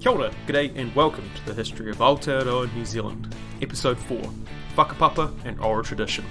Kia ora, g'day and welcome to the history of Aotearoa, New Zealand, episode 4, Whakapapa and Oral Tradition.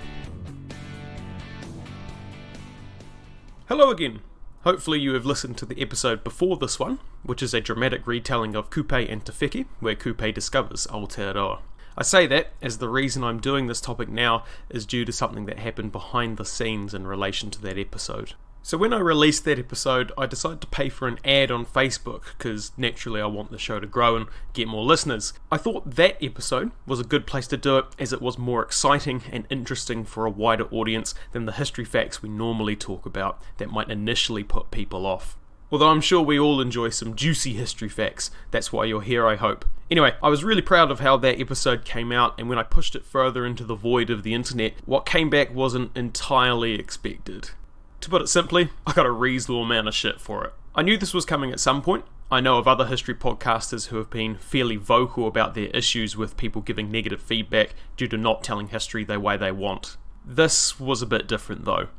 Hello again. Hopefully you have listened to the episode before this one, which is a dramatic retelling of Kupe and Te Whiki, where Kupe discovers Aotearoa. I say that as the reason I'm doing this topic now is due to something that happened behind the scenes in relation to that episode. So when I released that episode, I decided to pay for an ad on Facebook, because naturally I want the show to grow and get more listeners. I thought that episode was a good place to do it, as it was more exciting and interesting for a wider audience than the history facts we normally talk about that might initially put people off. Although I'm sure we all enjoy some juicy history facts, that's why you're here, I hope. Anyway, I was really proud of how that episode came out, and when I pushed it further into the void of the internet, what came back wasn't entirely expected. To put it simply, I got a reasonable amount of shit for it. I knew this was coming at some point. I know of other history podcasters who have been fairly vocal about their issues with people giving negative feedback due to not telling history the way they want. This was a bit different though.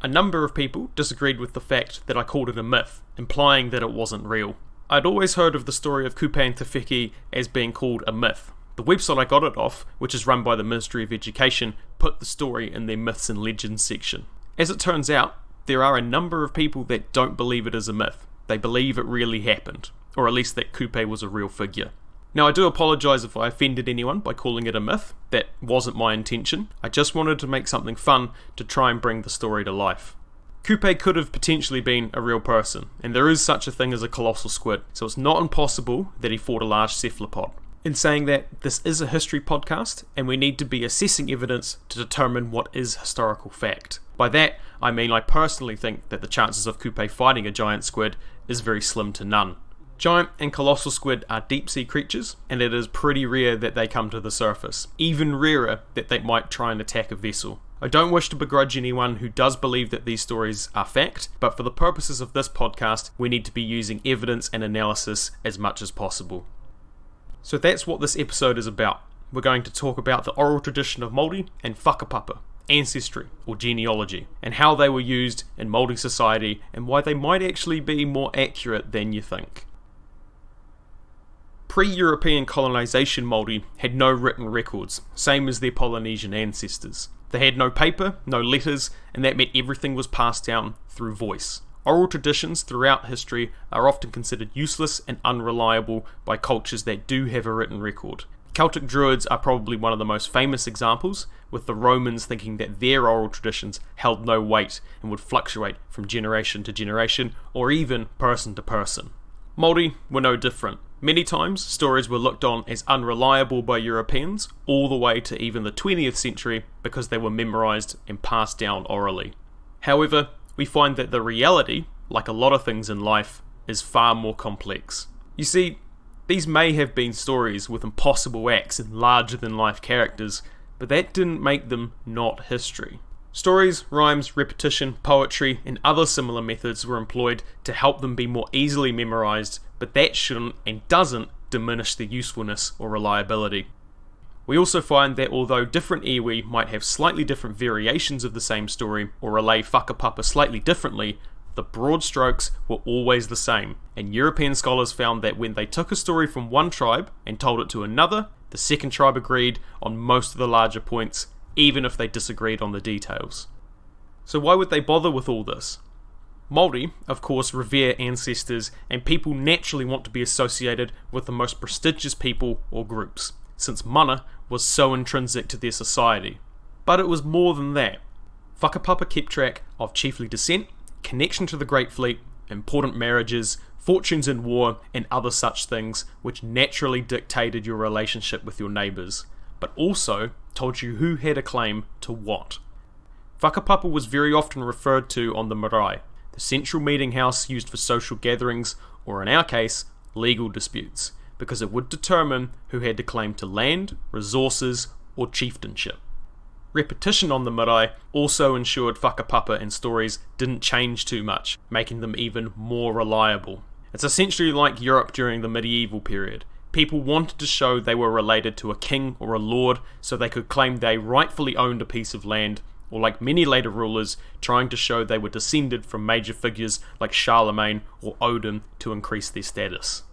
A number of people disagreed with the fact that I called it a myth, implying that it wasn't real. I'd always heard of the story of Kupe and Te Whiki as being called a myth. The website I got it off, which is run by the Ministry of Education, put the story in their myths and legends section. As it turns out, there are a number of people that don't believe it is a myth. They believe it really happened, or at least that Kupe was a real figure. Now I do apologise if I offended anyone by calling it a myth. That wasn't my intention. I just wanted to make something fun to try and bring the story to life. Kupe could have potentially been a real person, and there is such a thing as a colossal squid, so it's not impossible that he fought a large cephalopod. In saying that, this is a history podcast, and we need to be assessing evidence to determine what is historical fact. By that, I mean I personally think that the chances of Kupe fighting a giant squid is very slim to none. Giant and colossal squid are deep-sea creatures, and it is pretty rare that they come to the surface. Even rarer that they might try and attack a vessel. I don't wish to begrudge anyone who does believe that these stories are fact, but for the purposes of this podcast, we need to be using evidence and analysis as much as possible. So that's what this episode is about. We're going to talk about the oral tradition of Maori and Whakapapa, ancestry or genealogy, and how they were used in Maori society and why they might actually be more accurate than you think. Pre-European colonisation Maori had no written records, same as their Polynesian ancestors. They had no paper, no letters, and that meant everything was passed down through voice. Oral traditions throughout history are often considered useless and unreliable by cultures that do have a written record. Celtic Druids are probably one of the most famous examples, with the Romans thinking that their oral traditions held no weight and would fluctuate from generation to generation, or even person to person. Maori were no different. Many times, stories were looked on as unreliable by Europeans, all the way to even the 20th century, because they were memorised and passed down orally. However, we find that the reality, like a lot of things in life, is far more complex. You see, these may have been stories with impossible acts and larger-than-life characters, but that didn't make them not history. Stories, rhymes, repetition, poetry, and other similar methods were employed to help them be more easily memorised, but that shouldn't and doesn't diminish their usefulness or reliability. We also find that although different iwi might have slightly different variations of the same story or relay Whakapapa slightly differently, the broad strokes were always the same, and European scholars found that when they took a story from one tribe and told it to another, the second tribe agreed on most of the larger points, even if they disagreed on the details. So why would they bother with all this? Maori, of course, revere ancestors, and people naturally want to be associated with the most prestigious people or groups, since mana was so intrinsic to their society. But it was more than that. Whakapapa kept track of chiefly descent, connection to the Great Fleet, important marriages, fortunes in war, and other such things which naturally dictated your relationship with your neighbours, but also told you who had a claim to what. Whakapapa was very often referred to on the marae, the central meeting house used for social gatherings, or in our case, legal disputes, because it would determine who had a claim to land, resources, or chieftainship. Repetition on the marae also ensured Whakapapa and stories didn't change too much, making them even more reliable. It's essentially like Europe during the medieval period. People wanted to show they were related to a king or a lord so they could claim they rightfully owned a piece of land, or like many later rulers, trying to show they were descended from major figures like Charlemagne or Odin to increase their status.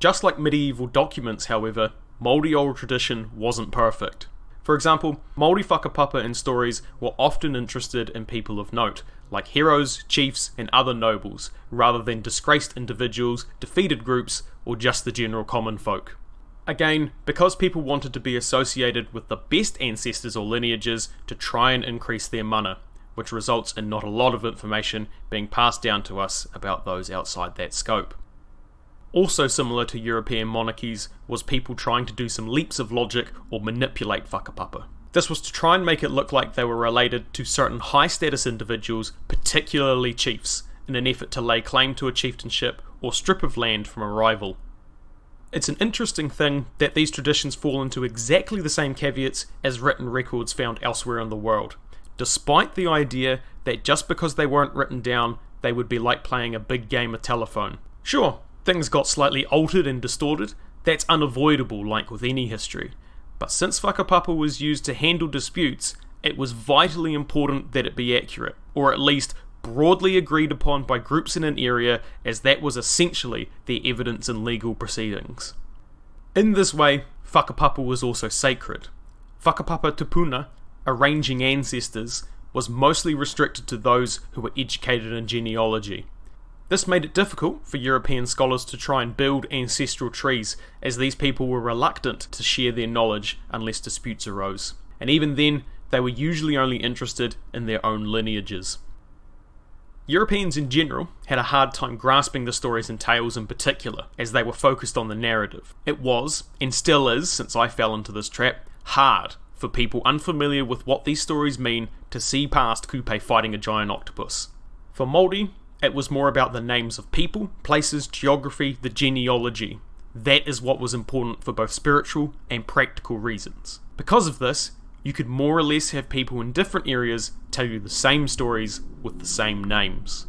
Just like medieval documents, however, Māori oral tradition wasn't perfect. For example, Māori whakapapa in stories were often interested in people of note, like heroes, chiefs, and other nobles, rather than disgraced individuals, defeated groups, or just the general common folk. Again, because people wanted to be associated with the best ancestors or lineages to try and increase their mana, which results in not a lot of information being passed down to us about those outside that scope. Also similar to European monarchies was people trying to do some leaps of logic or manipulate whakapapa. This was to try and make it look like they were related to certain high status individuals, particularly chiefs, in an effort to lay claim to a chieftainship or strip of land from a rival. It's an interesting thing that these traditions fall into exactly the same caveats as written records found elsewhere in the world, despite the idea that just because they weren't written down, they would be like playing a big game of telephone. Sure, things got slightly altered and distorted, that's unavoidable like with any history, but since whakapapa was used to handle disputes, it was vitally important that it be accurate, or at least broadly agreed upon by groups in an area, as that was essentially their evidence in legal proceedings. In this way, whakapapa was also sacred. Whakapapa tupuna, arranging ancestors, was mostly restricted to those who were educated in genealogy. This made it difficult for European scholars to try and build ancestral trees, as these people were reluctant to share their knowledge unless disputes arose, and even then, they were usually only interested in their own lineages. Europeans in general had a hard time grasping the stories and tales in particular, as they were focused on the narrative. It was, and still is since I fell into this trap, hard for people unfamiliar with what these stories mean to see past Kupe fighting a giant octopus. For Māori, it was more about the names of people, places, geography, the genealogy. That is what was important for both spiritual and practical reasons. Because of this, you could more or less have people in different areas tell you the same stories with the same names.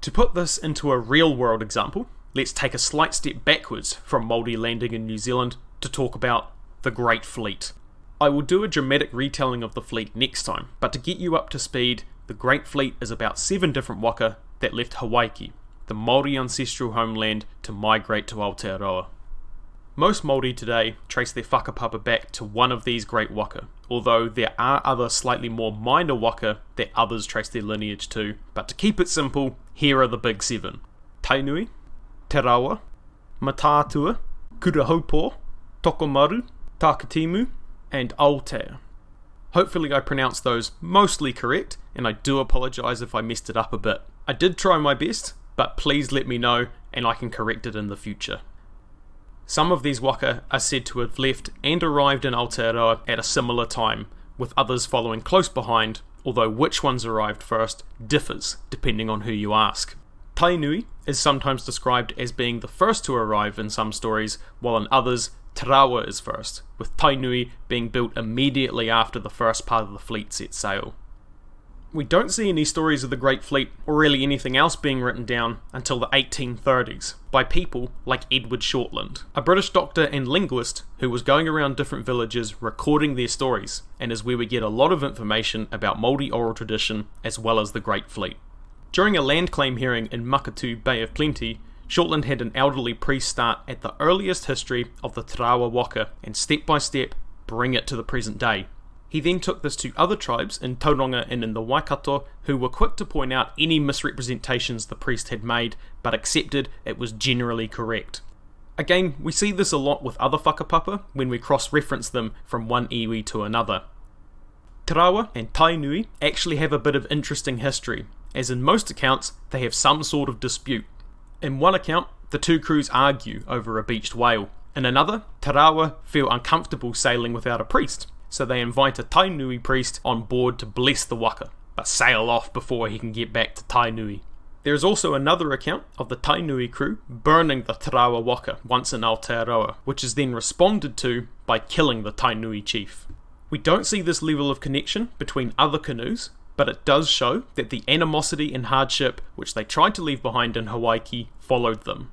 To put this into a real world example, let's take a slight step backwards from Māori landing in New Zealand to talk about the Great Fleet. I will do a dramatic retelling of the fleet next time, but to get you up to speed, the Great Fleet is about 7 different waka that left Hawaii, the Māori ancestral homeland, to migrate to Aotearoa. Most Māori today trace their whakapapa back to one of these great waka, although there are other slightly more minor waka that others trace their lineage to, but to keep it simple, here are the big 7. Tainui, Te Rawa, Mataatua, Kurahaupo, Tokomaru, Takatimu, and Aotea. Hopefully I pronounced those mostly correct, and I do apologise if I messed it up a bit. I did try my best, but please let me know and I can correct it in the future. Some of these waka are said to have left and arrived in Aotearoa at a similar time, with others following close behind, although which ones arrived first differs depending on who you ask. Tainui is sometimes described as being the first to arrive in some stories, while in others, Te Rawa is first, with Tainui being built immediately after the first part of the fleet set sail. We don't see any stories of the Great Fleet, or really anything else being written down, until the 1830s, by people like Edward Shortland, a British doctor and linguist who was going around different villages recording their stories, and is where we get a lot of information about Māori oral tradition as well as the Great Fleet. During a land claim hearing in Makatu Bay of Plenty, Shortland had an elderly priest start at the earliest history of the Te Rawa waka and step by step bring it to the present day. He then took this to other tribes in Tauranga and in the Waikato, who were quick to point out any misrepresentations the priest had made, but accepted it was generally correct. Again, we see this a lot with other whakapapa when we cross-reference them from one iwi to another. Te Rawa and Tainui actually have a bit of interesting history, as in most accounts they have some sort of dispute. In one account, the two crews argue over a beached whale. In another, Te Rawa feel uncomfortable sailing without a priest, so they invite a Tainui priest on board to bless the waka, but sail off before he can get back to Tainui. There is also another account of the Tainui crew burning the Te Rawa waka once in Aotearoa, which is then responded to by killing the Tainui chief. We don't see this level of connection between other canoes, but it does show that the animosity and hardship which they tried to leave behind in Hawaii followed them.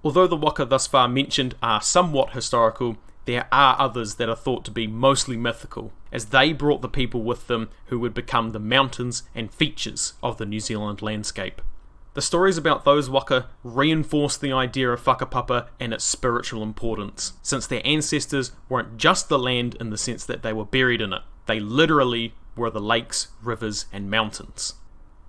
Although the waka thus far mentioned are somewhat historical, there are others that are thought to be mostly mythical, as they brought the people with them who would become the mountains and features of the New Zealand landscape. The stories about those waka reinforce the idea of whakapapa and its spiritual importance, since their ancestors weren't just the land in the sense that they were buried in it. They literally were the lakes, rivers, and mountains.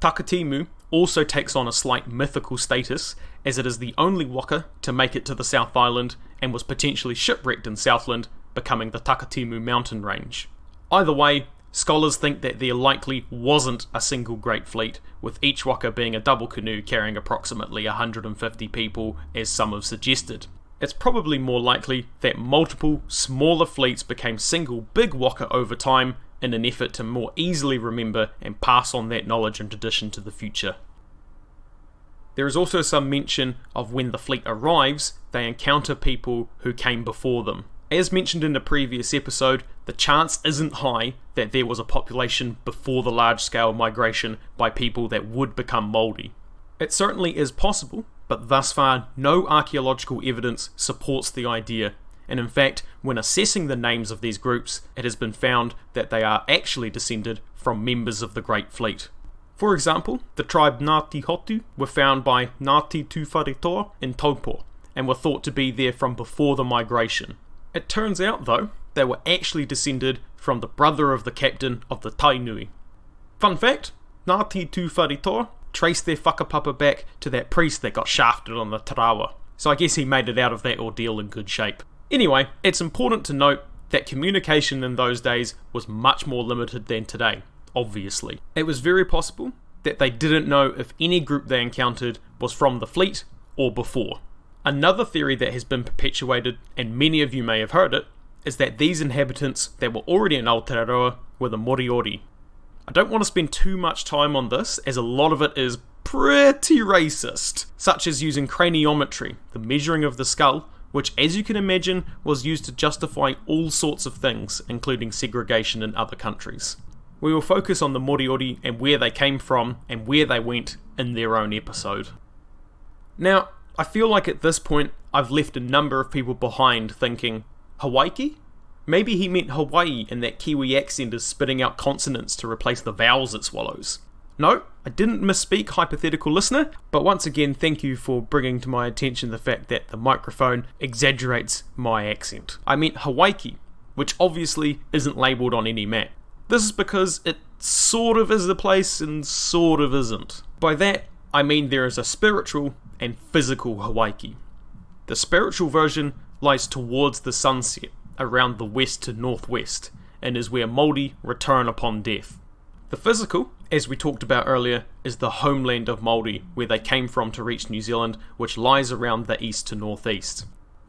Takatimu also takes on a slight mythical status, as it is the only waka to make it to the South Island and was potentially shipwrecked in Southland, becoming the Takatimu mountain range. Either way, scholars think that there likely wasn't a single great fleet, with each waka being a double canoe carrying approximately 150 people, as some have suggested. It's probably more likely that multiple smaller fleets became single big waka over time in an effort to more easily remember and pass on that knowledge and tradition to the future. There is also some mention of when the fleet arrives, they encounter people who came before them. As mentioned in the previous episode, the chance isn't high that there was a population before the large-scale migration by people that would become Maori. It certainly is possible, but thus far no archaeological evidence supports the idea, and in fact, when assessing the names of these groups, it has been found that they are actually descended from members of the Great Fleet. For example, the tribe Ngāti Hotu were found by Ngāti Tuwharetoa in Taupo, and were thought to be there from before the migration. It turns out, though, they were actually descended from the brother of the captain of the Tainui. Fun fact, Ngāti Tuwharetoa traced their whakapapa back to that priest that got shafted on the Tarawa, so I guess he made it out of that ordeal in good shape. Anyway, it's important to note that communication in those days was much more limited than today, obviously. It was very possible that they didn't know if any group they encountered was from the fleet or before. Another theory that has been perpetuated, and many of you may have heard it, is that these inhabitants that were already in Aotearoa were the Moriori. I don't want to spend too much time on this, as a lot of it is pretty racist, such as using craniometry, the measuring of the skull, which, as you can imagine, was used to justify all sorts of things, including segregation in other countries. We will focus on the Moriori and where they came from and where they went in their own episode. Now, I feel like at this point I've left a number of people behind thinking, Hawaii? Maybe he meant Hawaii and that Kiwi accent is spitting out consonants to replace the vowels it swallows. No, I didn't misspeak, hypothetical listener, but once again thank you for bringing to my attention the fact that the microphone exaggerates my accent. I meant Hawaii, which obviously isn't labelled on any map. This is because it sort of is the place and sort of isn't. By that, I mean there is a spiritual and physical Hawaii. The spiritual version lies towards the sunset, around the west to northwest, and is where Māori return upon death. The physical, as we talked about earlier, is the homeland of Māori, where they came from to reach New Zealand, which lies around the east to northeast.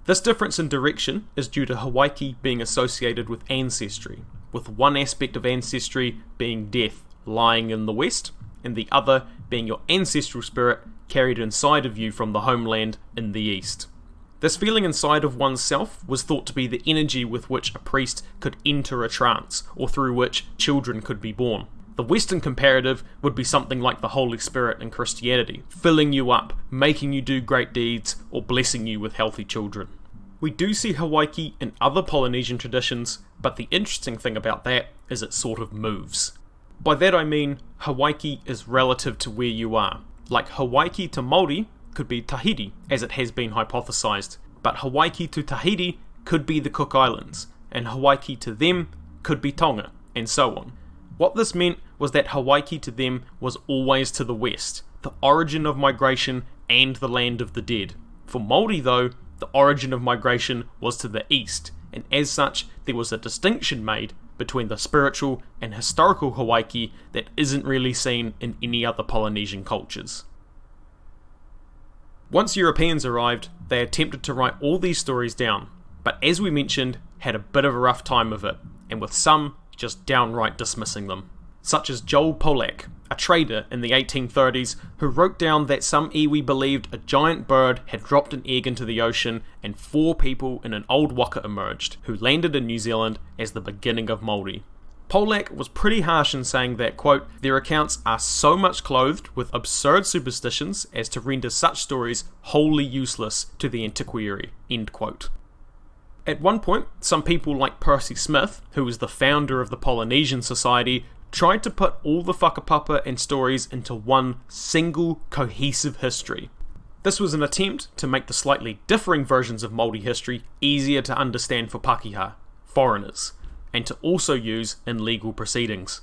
This difference in direction is due to Hawaii being associated with ancestry, with one aspect of ancestry being death lying in the west, and the other being your ancestral spirit carried inside of you from the homeland in the east. This feeling inside of oneself was thought to be the energy with which a priest could enter a trance, or through which children could be born. The Western comparative would be something like the Holy Spirit in Christianity, filling you up, making you do great deeds, or blessing you with healthy children. We do see Hawaii in other Polynesian traditions, but the interesting thing about that is it sort of moves. By that I mean, Hawaii is relative to where you are. Like Hawaii to Māori could be Tahiti, as it has been hypothesized, but Hawaii to Tahiti could be the Cook Islands, and Hawaii to them could be Tonga, and so on. What this meant was that Hawaii to them was always to the west, the origin of migration and the land of the dead. For Māori though, the origin of migration was to the east, and as such there was a distinction made between the spiritual and historical Hawaii that isn't really seen in any other Polynesian cultures. Once Europeans arrived, they attempted to write all these stories down, but as we mentioned, had a bit of a rough time of it, and with some just downright dismissing them. Such as Joel Pollack, a trader in the 1830s who wrote down that some iwi believed a giant bird had dropped an egg into the ocean and 4 people in an old waka emerged, who landed in New Zealand as the beginning of Māori. Pollack was pretty harsh in saying that, quote, their accounts are so much clothed with absurd superstitions as to render such stories wholly useless to the antiquary, end quote. At one point, some people like Percy Smith, who was the founder of the Polynesian Society, tried to put all the whakapapa and stories into one single cohesive history. This was an attempt to make the slightly differing versions of Māori history easier to understand for Pākehā, foreigners, and to also use in legal proceedings.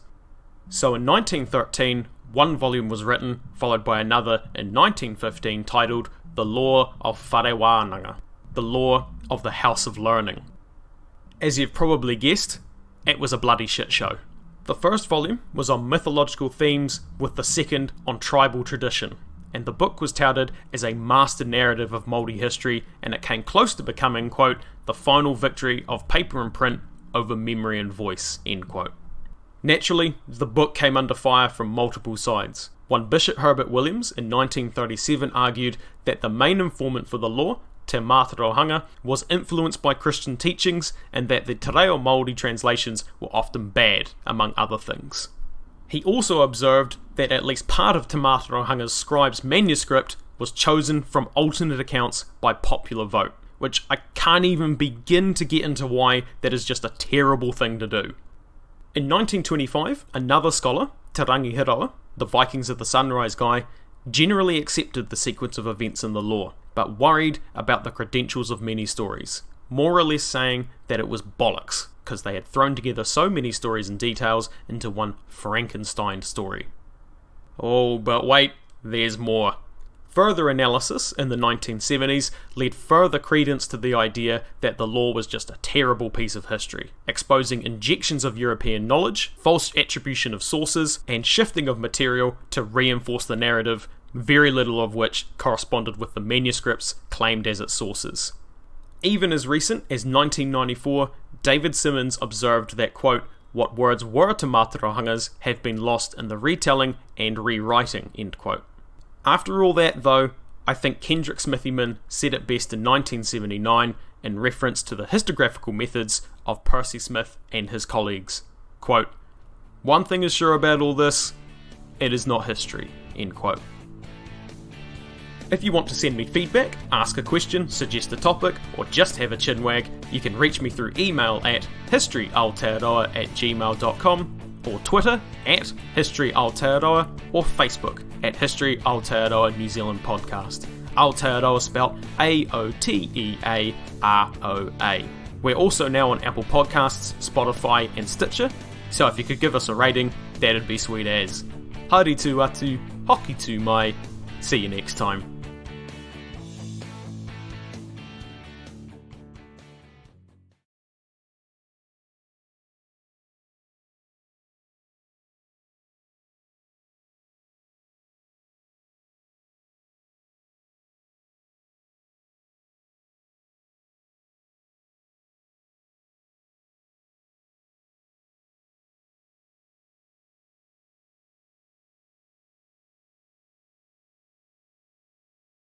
So in 1913, one volume was written, followed by another in 1915 titled The Law of Whare, the Law of the House of Learning. As you've probably guessed, it was a bloody shit show. The first volume was on mythological themes, with the second on tribal tradition, and the book was touted as a master narrative of Māori history, and it came close to becoming, quote, the final victory of paper and print over memory and voice, end quote. Naturally, the book came under fire from multiple sides. One Bishop Herbert Williams in 1937 argued that the main informant for the law, Te Mātauranga, was influenced by Christian teachings, and that the Te Reo Māori translations were often bad, among other things. He also observed that at least part of Te Mātauranga's scribe's manuscript was chosen from alternate accounts by popular vote, which I can't even begin to get into why that is just a terrible thing to do. In 1925, another scholar, Te Rangihiroa, the Vikings of the Sunrise guy, generally accepted the sequence of events in the law, but worried about the credentials of many stories, more or less saying that it was bollocks, because they had thrown together so many stories and details into one Frankenstein story. Oh, but wait, there's more. Further analysis in the 1970s led further credence to the idea that the law was just a terrible piece of history, exposing injections of European knowledge, false attribution of sources, and shifting of material to reinforce the narrative, very little of which corresponded with the manuscripts claimed as its sources. Even as recent as 1994, David Simmons observed that, quote, what words were Te Mātauranga's have been lost in the retelling and rewriting, end quote. After all that, though, I think Kendrick Smithyman said it best in 1979 in reference to the historiographical methods of Percy Smith and his colleagues. Quote, one thing is sure about all this, it is not history, end quote. If you want to send me feedback, ask a question, suggest a topic, or just have a chinwag, you can reach me through email at historyaotearoa@gmail.com, or Twitter at historyaotearoa, or Facebook at History Aotearoa New Zealand Podcast. Aotearoa spelt Aotearoa. We're also now on Apple Podcasts, Spotify and Stitcher, so if you could give us a rating, that'd be sweet as. Haere tu atu, hoki tu mai, see you next time.